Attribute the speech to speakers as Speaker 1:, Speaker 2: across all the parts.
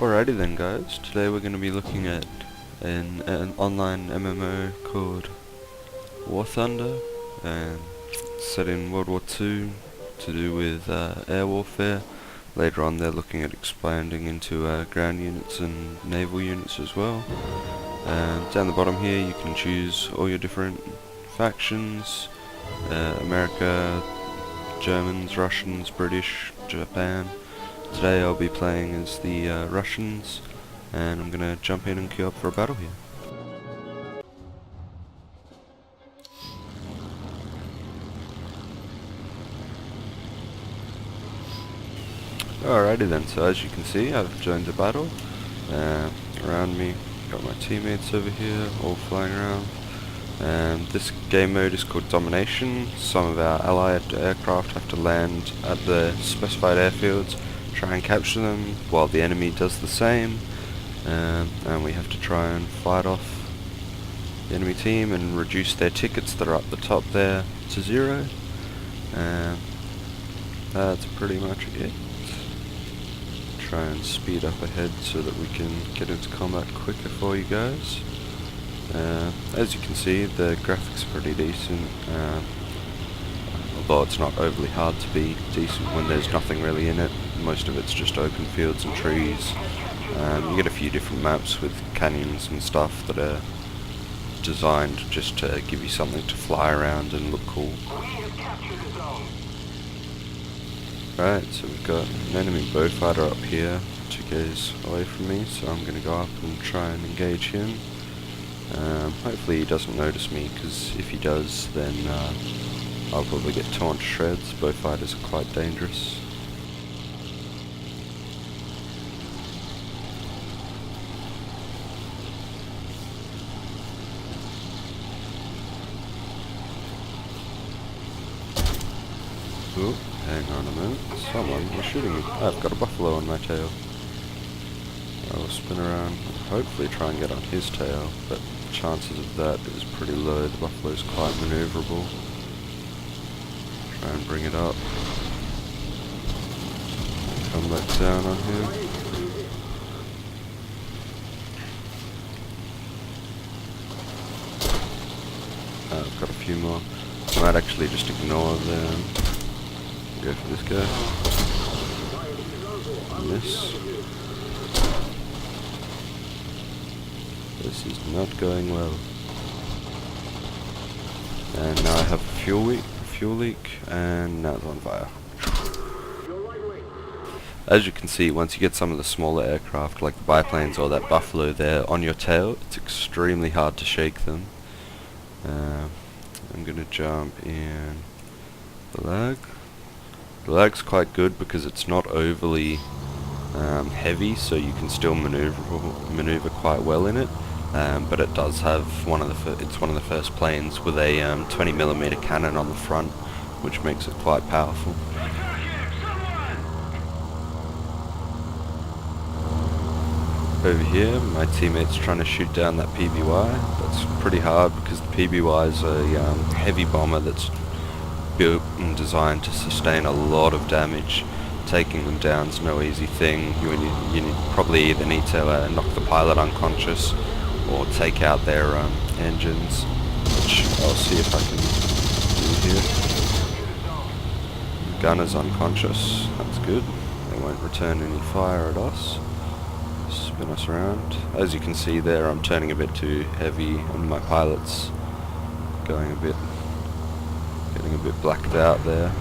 Speaker 1: Alrighty then guys, today we're going to be looking at an online MMO called War Thunder, and set in World War II, to do with air warfare. Later on they're looking at expanding into ground units and naval units as well. Down the bottom here you can choose all your different factions, America, Germans, Russians, British, Japan. Today I'll be playing as the Russians, and I'm gonna jump in and queue up for a battle here. Alrighty then, so as you can see I've joined the battle. Around me, got my teammates over here, all flying around. This game mode is called Domination. Some of our allied aircraft have to land at the specified airfields, try and capture them while the enemy does the same, and we have to try and fight off the enemy team and reduce their tickets that are up the top there to 0. That's pretty much it. Try and speed up ahead so that we can get into combat quicker for you guys. As you can see, the graphics are pretty decent, although it's not overly hard to be decent when there's nothing really in it. Most of it's just open fields and trees. You get a few different maps with canyons and stuff that are designed just to give you something to fly around and look cool. Right, so we've got an enemy Beaufighter up here, 2 k's away from me, so I'm going to go up and try and engage him. Hopefully he doesn't notice me, because if he does, then I'll probably get torn to shreds. Beaufighters are quite dangerous. Ooh, hang on a minute. Someone was shooting me. I've got a buffalo on my tail. I will spin around and hopefully try and get on his tail, but chances of that is pretty low. The buffalo is quite maneuverable. Try and bring it up. Come back down on him. I've got a few more. I might actually just ignore them. Go for this guy. Miss. This is not going well. And now I have a fuel leak, and now it's on fire. As you can see, once you get some of the smaller aircraft like the biplanes or that buffalo there on your tail, it's extremely hard to shake them. I'm gonna jump in the lag. The lag's quite good because it's not overly heavy, so you can still maneuver quite well in it. But it does have it's one of the first planes with a 20mm cannon on the front, which makes it quite powerful. Over here, my teammate's trying to shoot down that PBY. That's pretty hard because the PBY is a heavy bomber that's built and designed to sustain a lot of damage. Taking them down is no easy thing. You probably either need to knock the pilot unconscious or take out their engines, which I'll see if I can do here. The gunner's unconscious, that's good. They won't return any fire at us. Spin us around. As you can see there, I'm turning a bit too heavy and my pilot's getting a bit blacked out there.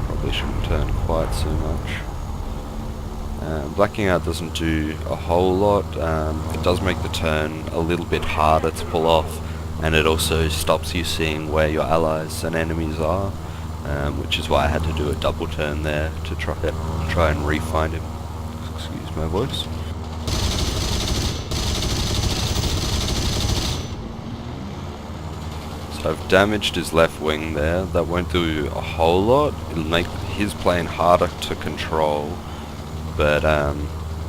Speaker 1: Probably shouldn't turn quite so much. Blacking out doesn't do a whole lot. It does make the turn a little bit harder to pull off, and it also stops you seeing where your allies and enemies are, which is why I had to do a double turn there to try and re-find him. Excuse my voice. So I've damaged his left wing there. That won't do a whole lot. It'll make his plane harder to control, but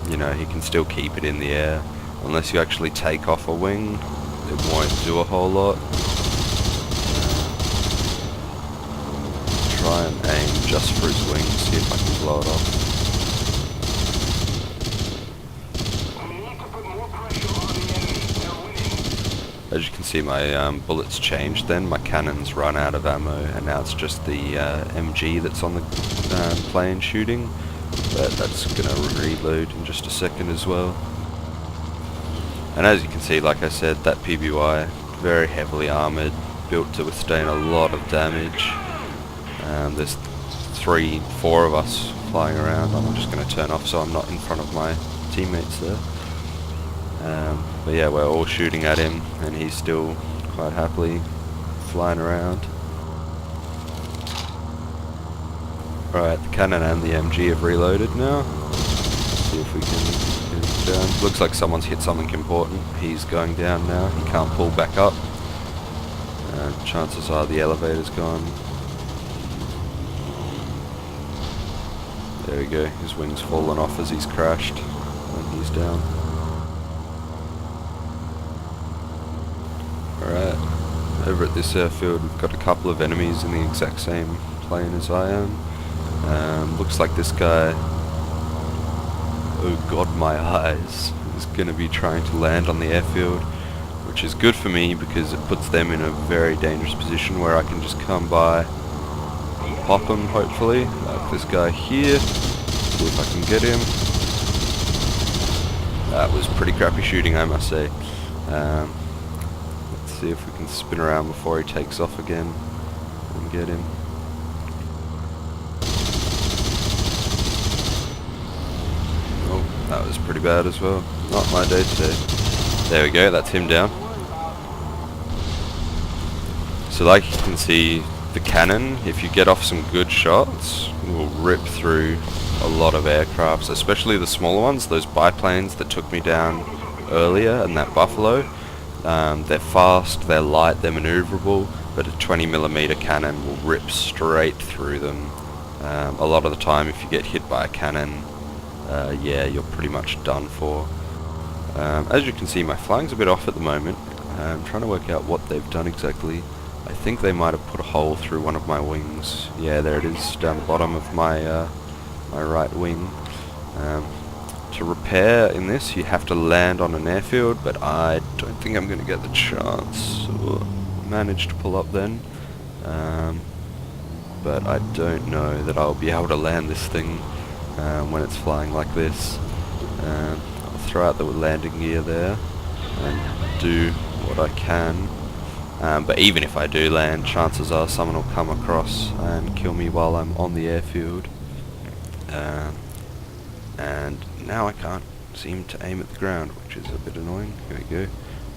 Speaker 1: you know, he can still keep it in the air. Unless you actually take off a wing, it won't do a whole lot. Try and aim just for his wings, see if I can blow it off. As you can see, my bullets changed then. My cannon's run out of ammo, and now it's just the MG that's on the plane shooting. But that's going to reload in just a second as well. And as you can see, like I said, that PBY, very heavily armoured, built to withstand a lot of damage. There's 3-4 of us flying around. I'm just going to turn off so I'm not in front of my teammates there. But yeah, we're all shooting at him, and he's still quite happily flying around. Right, the cannon and the MG have reloaded now. See if we can get him down. Looks like someone's hit something important. He's going down now. He can't pull back up. Chances are the elevator's gone. There we go. His wing's fallen off as he's crashed, and he's down. Alright, over at this airfield we've got a couple of enemies in the exact same plane as I am. Looks like this guy, oh god my eyes, is going to be trying to land on the airfield, which is good for me because it puts them in a very dangerous position where I can just come by and pop them hopefully, like this guy here. See if I can get him. That was pretty crappy shooting, I must say. See if we can spin around before he takes off again and get him. Oh, that was pretty bad as well. Not my day today. There we go, that's him down. So like you can see, the cannon, if you get off some good shots, will rip through a lot of aircrafts, especially the smaller ones, those biplanes that took me down earlier, and that Buffalo. They're fast, they're light, they're maneuverable, but a 20mm cannon will rip straight through them. A lot of the time if you get hit by a cannon, yeah, you're pretty much done for. As you can see, my flying's a bit off at the moment. I'm trying to work out what they've done exactly. I think they might have put a hole through one of my wings. Yeah, there it is, down the bottom of my my right wing. To repair in this, you have to land on an airfield, but I don't think I'm going to get the chance. Managed to pull up then, but I don't know that I'll be able to land this thing when it's flying like this. I'll throw out the landing gear there and do what I can. But even if I do land, chances are someone will come across and kill me while I'm on the airfield. And now I can't seem to aim at the ground, which is a bit annoying. Here we go.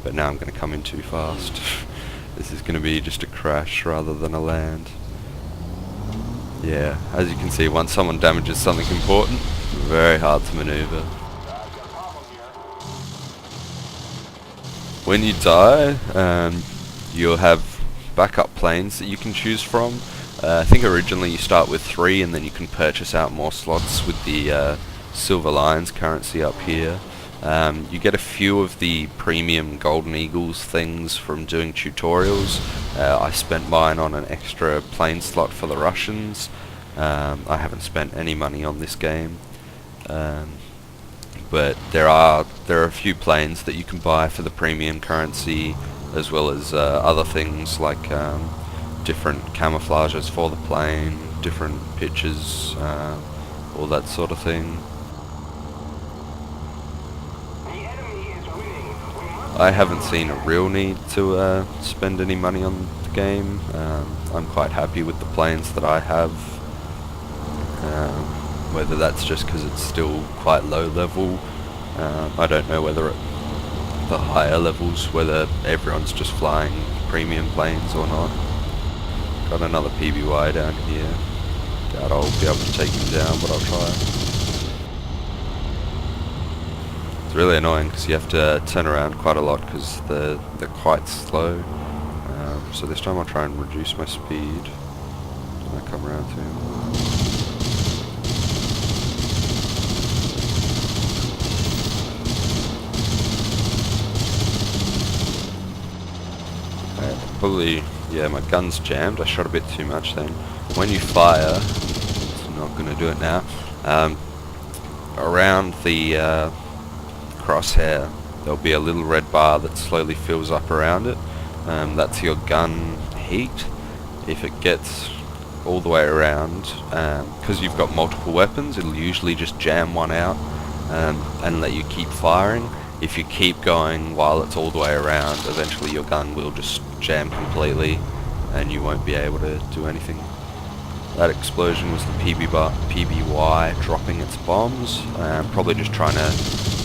Speaker 1: But now I'm going to come in too fast. This is going to be just a crash rather than a land. Yeah, as you can see, once someone damages something important, very hard to maneuver. When you die, you'll have backup planes that you can choose from. I think originally you start with 3 and then you can purchase out more slots with the Silver Lions currency up here. You get a few of the premium Golden Eagles things from doing tutorials. I spent mine on an extra plane slot for the Russians. I haven't spent any money on this game. But there are a few planes that you can buy for the premium currency, as well as other things like different camouflages for the plane, different pictures, all that sort of thing. I haven't seen a real need to spend any money on the game. I'm quite happy with the planes that I have. Whether that's just because it's still quite low level, I don't know whether at the higher levels whether everyone's just flying premium planes or not. Got another PBY down here. Doubt I'll be able to take him down, but I'll try. It's really annoying because you have to turn around quite a lot because they're quite slow. So this time I'll try and reduce my speed when I come around to him. Probably, yeah, my gun's jammed. I shot a bit too much then. When you fire, it's not going to do it now, around the crosshair, there'll be a little red bar that slowly fills up around it. That's your gun heat. If it gets all the way around, because you've got multiple weapons, it'll usually just jam one out and let you keep firing. If you keep going while it's all the way around, eventually your gun will just jam completely and you won't be able to do anything. That explosion was the PBY dropping its bombs, probably just trying to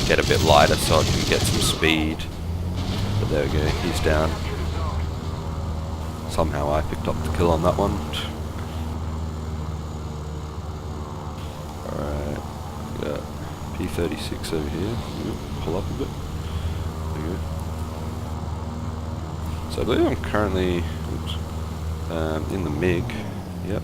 Speaker 1: get a bit lighter so it can get some speed. But there we go, he's down. Somehow I picked up the kill on that one. Alright, got P36 over here. Pull up a bit. There we go. So I believe I'm currently in the MiG. Yep.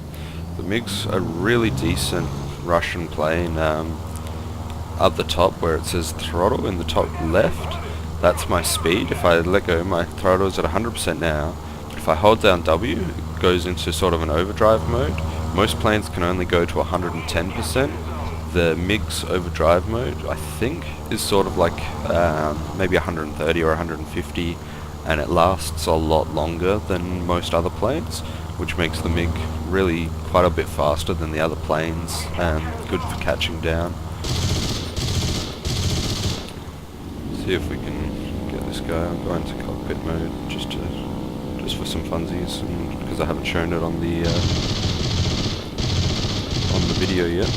Speaker 1: The MiG's a really decent Russian plane. Up the top where it says throttle in the top left, that's my speed. If I let go, my throttle is at 100% now. If I hold down W, it goes into sort of an overdrive mode. Most planes can only go to 110%. The MiG's overdrive mode, I think, is sort of like maybe 130 or 150, and it lasts a lot longer than most other planes, which makes the MiG really quite a bit faster than the other planes, good for catching down. See if we can get this guy. I'm going to cockpit mode just for some funsies, because I haven't shown it on the video yet.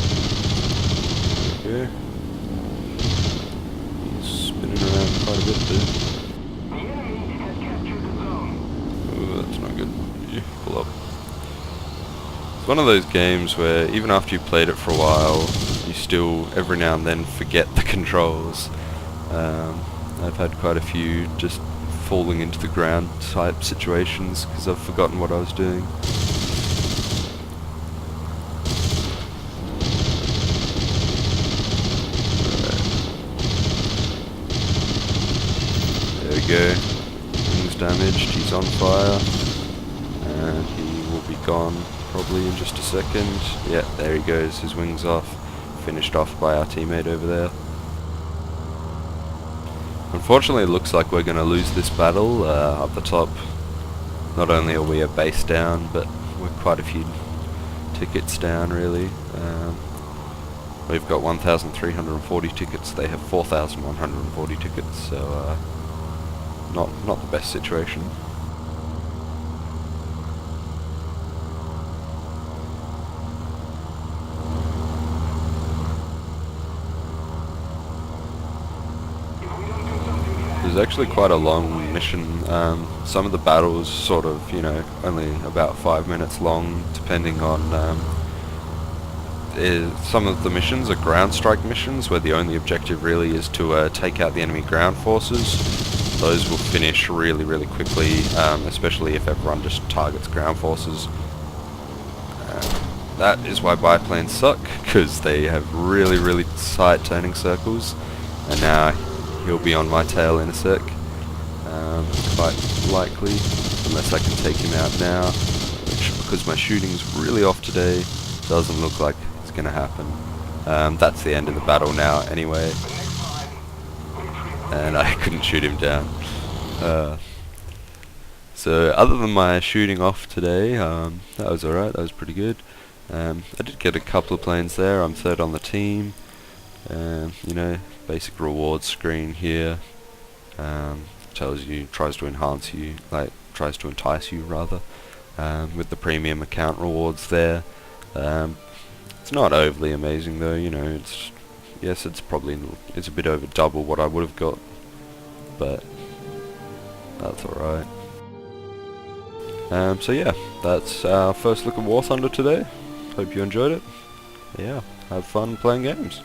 Speaker 1: Okay. He's spinning around quite a bit there. Oh, that's not good. Yeah, pull up. It's one of those games where even after you've played it for a while, you still every now and then forget the controls. I've had quite a few just falling into the ground type situations because I've forgotten what I was doing. Right. There we go. Wings damaged, he's on fire, and he will be gone probably in just a second. Yeah, there he goes, his wings off, finished off by our teammate over there. Unfortunately, it looks like we're going to lose this battle up the top. Not only are we a base down, but we're quite a few tickets down, really. We've got 1,340 tickets, they have 4,140 tickets, so not the best situation. It was actually quite a long mission. Some of the battles sort of, you know, only about 5 minutes long, depending on some of the missions are ground strike missions where the only objective really is to take out the enemy ground forces. Those will finish really quickly, especially if everyone just targets ground forces. That is why biplanes suck, because they have really tight turning circles, and now he'll be on my tail in a sec, quite likely, unless I can take him out now, which, because my shooting's really off today, doesn't look like it's going to happen. That's the end of the battle now anyway, and I couldn't shoot him down. So other than my shooting off today, that was alright, that was pretty good. I did get a couple of planes there. I'm third on the team. You know, basic rewards screen here. Tells you, tries to enhance you, like tries to entice you rather, with the premium account rewards there. It's not overly amazing though. You know, it's probably it's a bit over double what I would have got, but that's alright. So yeah, that's our first look at War Thunder today. Hope you enjoyed it. Yeah, have fun playing games.